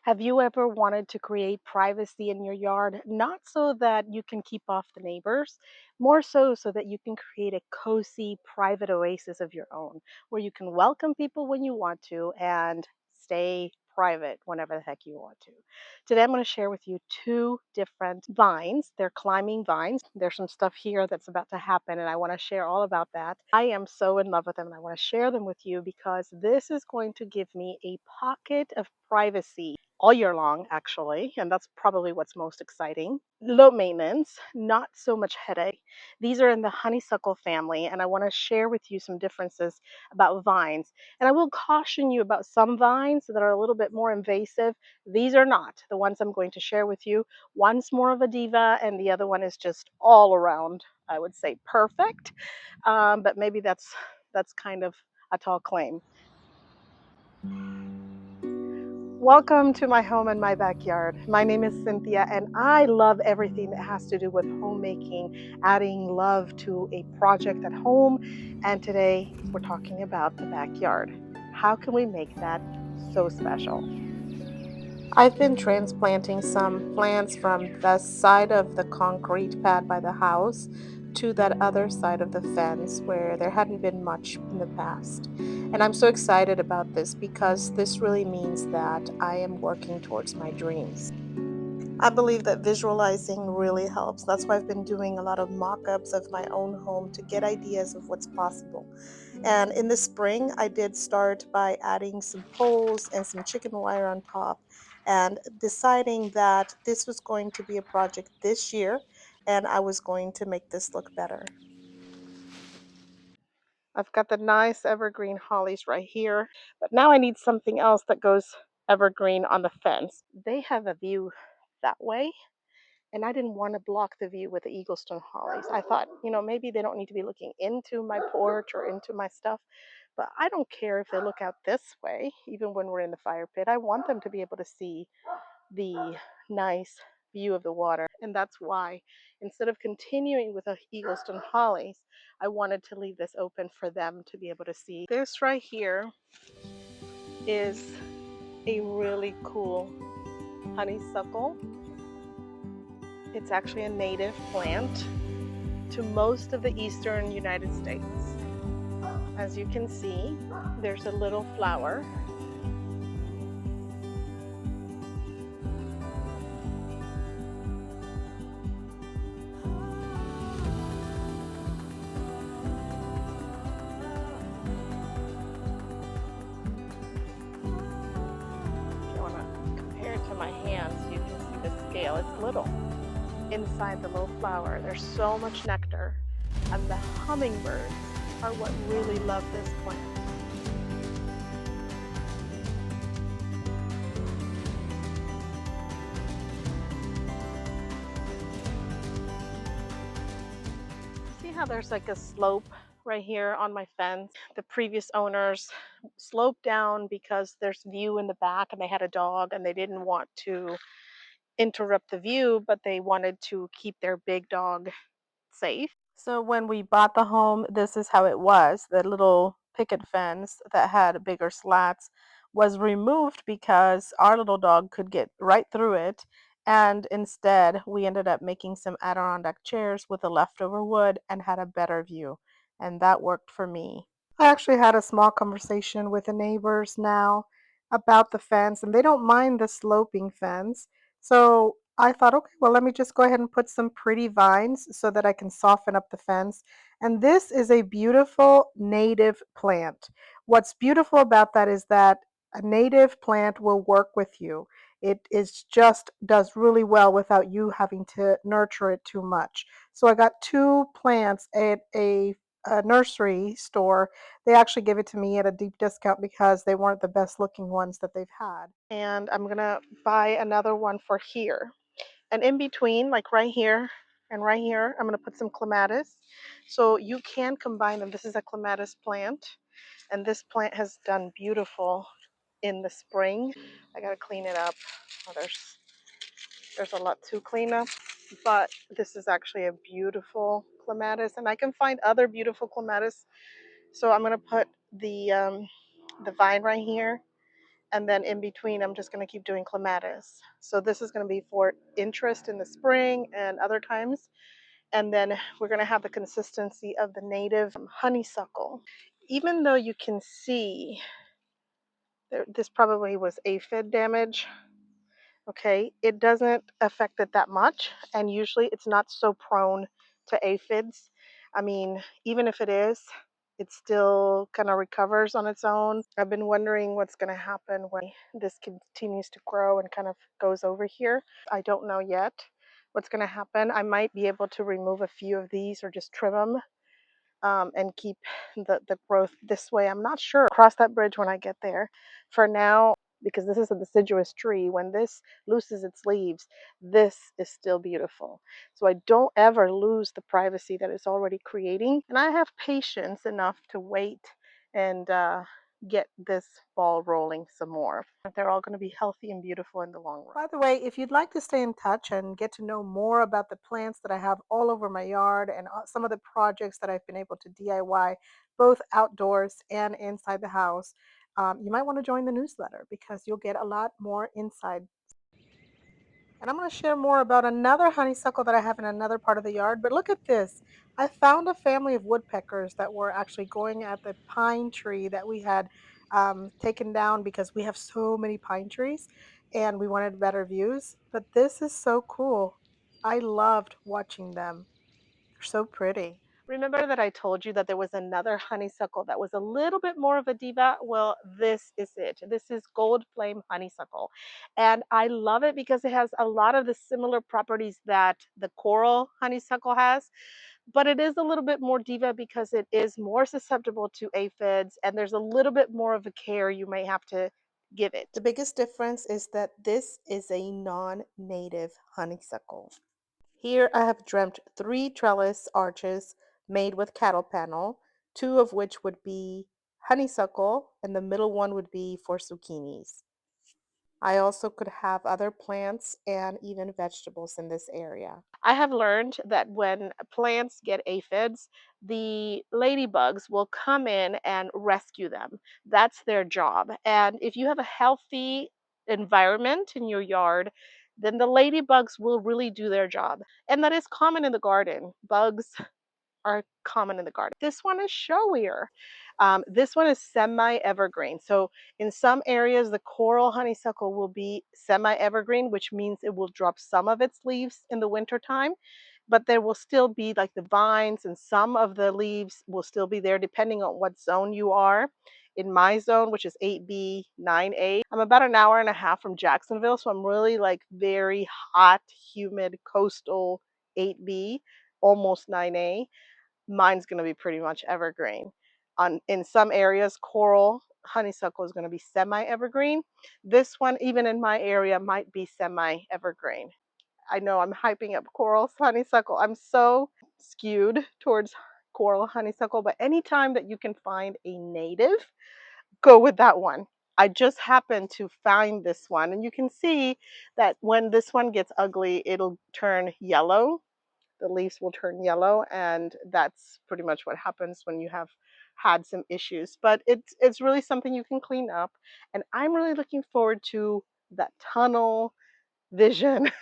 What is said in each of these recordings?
Have you ever wanted to create privacy in your yard? Not so that you can keep off the neighbors, more so that you can create a cozy private oasis of your own where you can welcome people when you want to and stay private whenever the heck you want to. Today I'm going to share with you two different vines. They're climbing vines. There's some stuff here that's about to happen and I want to share all about that. I am so in love with them and I want to share them with you because this is going to give me a pocket of privacy all year long, actually, and that's probably what's most exciting. Low maintenance, not so much headache. These are in the honeysuckle family, and I want to share with you some differences about vines. And I will caution you about some vines that are a little bit more invasive. These are not the ones I'm going to share with you. One's more of a diva, and the other one is just all around, I would say, perfect. But maybe that's kind of a tall claim. Welcome to my home and my backyard. My name is Cynthia, and I love everything that has to do with homemaking, adding love to a project at home. And today we're talking about the backyard. How can we make that so special? I've been transplanting some plants from the side of the concrete pad by the house to that other side of the fence where there hadn't been much in the past. And I'm so excited about this because this really means that I am working towards my dreams. I believe that visualizing really helps. That's why I've been doing a lot of mock ups of my own home to get ideas of what's possible. And in the spring, I did start by adding some poles and some chicken wire on top and deciding that this was going to be a project this year and I was going to make this look better. I've got the nice evergreen hollies right here, but now I need something else that goes evergreen on the fence. They have a view that way, and I didn't want to block the view with the Eaglestone hollies. I thought, maybe they don't need to be looking into my porch or into my stuff, but I don't care if they look out this way, even when we're in the fire pit. I want them to be able to see the nice view of the water. And that's why, instead of continuing with the Eaglestone hollies, I wanted to leave this open for them to be able to see. This right here is a really cool honeysuckle. It's actually a native plant to most of the eastern United States. As you can see, there's a little flower. If you want to compare it to my hands, you can see the scale. It's little. Inside the little flower, there's so much nectar, and the hummingbirds are what really love this plant. See how there's like a slope right here on my fence? The previous owners sloped down because there's view in the back and they had a dog and they didn't want to interrupt the view, but they wanted to keep their big dog safe. So when we bought the home, this is how it was. The little picket fence that had bigger slats was removed because our little dog could get right through it. And instead, we ended up making some Adirondack chairs with the leftover wood and had a better view. And that worked for me. I actually had a small conversation with the neighbors now about the fence, and they don't mind the sloping fence. So I thought, okay, well, let me just go ahead and put some pretty vines so that I can soften up the fence. And this is a beautiful native plant. What's beautiful about that is that a native plant will work with you. It is just does really well without you having to nurture it too much. So I got two plants at a nursery store. They actually gave it to me at a deep discount because they weren't the best looking ones that they've had. And I'm gonna buy another one for here. And in between, like right here and right here, I'm gonna put some clematis. So you can combine them. This is a clematis plant, and this plant has done beautiful in the spring. I gotta clean it up. Oh, there's a lot to clean up, but this is actually a beautiful clematis, and I can find other beautiful clematis. So I'm gonna put the vine right here, And then in between, I'm just going to keep doing clematis. So this is going to be for interest in the spring and other times. And then we're going to have the consistency of the native honeysuckle. Even though you can see this probably was aphid damage, okay, it doesn't affect it that much. And usually it's not so prone to aphids. I mean, even if it is, it still kind of recovers on its own. I've been wondering what's going to happen when this continues to grow and kind of goes over here. I don't know yet what's going to happen. I might be able to remove a few of these or just trim them and keep the growth this way. I'm not sure. Cross that bridge when I get there. For now, because this is a deciduous tree, when this loses its leaves, this is still beautiful. So I don't ever lose the privacy that it's already creating. And I have patience enough to wait and get this ball rolling some more. They're all going to be healthy and beautiful in the long run. By the way, if you'd like to stay in touch and get to know more about the plants that I have all over my yard and some of the projects that I've been able to DIY, both outdoors and inside the house, you might want to join the newsletter because you'll get a lot more insight. And I'm going to share more about another honeysuckle that I have in another part of the yard. But look at this. I found a family of woodpeckers that were actually going at the pine tree that we had taken down because we have so many pine trees and we wanted better views. But this is so cool. I loved watching them. They're so pretty. Remember that I told you that there was another honeysuckle that was a little bit more of a diva? Well, this is it. This is gold flame honeysuckle. And I love it because it has a lot of the similar properties that the coral honeysuckle has, but it is a little bit more diva because it is more susceptible to aphids and there's a little bit more of a care you may have to give it. The biggest difference is that this is a non-native honeysuckle. Here I have dreamt 3 trellis arches made with cattle panel, 2 of which would be honeysuckle, and the middle one would be for zucchinis. I also could have other plants and even vegetables in this area. I have learned that when plants get aphids, the ladybugs will come in and rescue them. That's their job. And if you have a healthy environment in your yard, then the ladybugs will really do their job. And that is common in the garden. Bugs are common in the garden. This one is showier. This one is semi-evergreen. So in some areas, the coral honeysuckle will be semi-evergreen, which means it will drop some of its leaves in the wintertime, but there will still be like the vines and some of the leaves will still be there depending on what zone you are. In my zone, which is 8B, 9A, I'm about an hour and a half from Jacksonville, so I'm really like very hot, humid, coastal 8B, almost 9A. Mine's going to be pretty much evergreen. In some areas, coral honeysuckle is going to be semi-evergreen. This one, even in my area, might be semi-evergreen. I know I'm hyping up coral honeysuckle. I'm so skewed towards coral honeysuckle, but anytime that you can find a native, go with that one. I just happened to find this one, and you can see that when this one gets ugly, it'll turn yellow. The leaves will turn yellow, and that's pretty much what happens when you have had some issues. But it's really something you can clean up, and I'm really looking forward to that tunnel vision.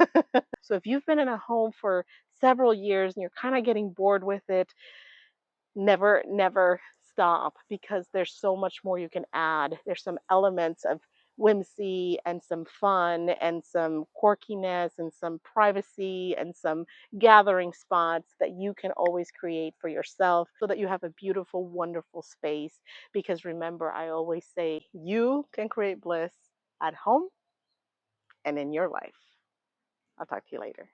So if you've been in a home for several years and you're kind of getting bored with it, never stop because there's so much more you can add. There's some elements of whimsy and some fun and some quirkiness and some privacy and some gathering spots that you can always create for yourself so that you have a beautiful, wonderful space. Because remember, I always say you can create bliss at home and in your life. I'll talk to you later.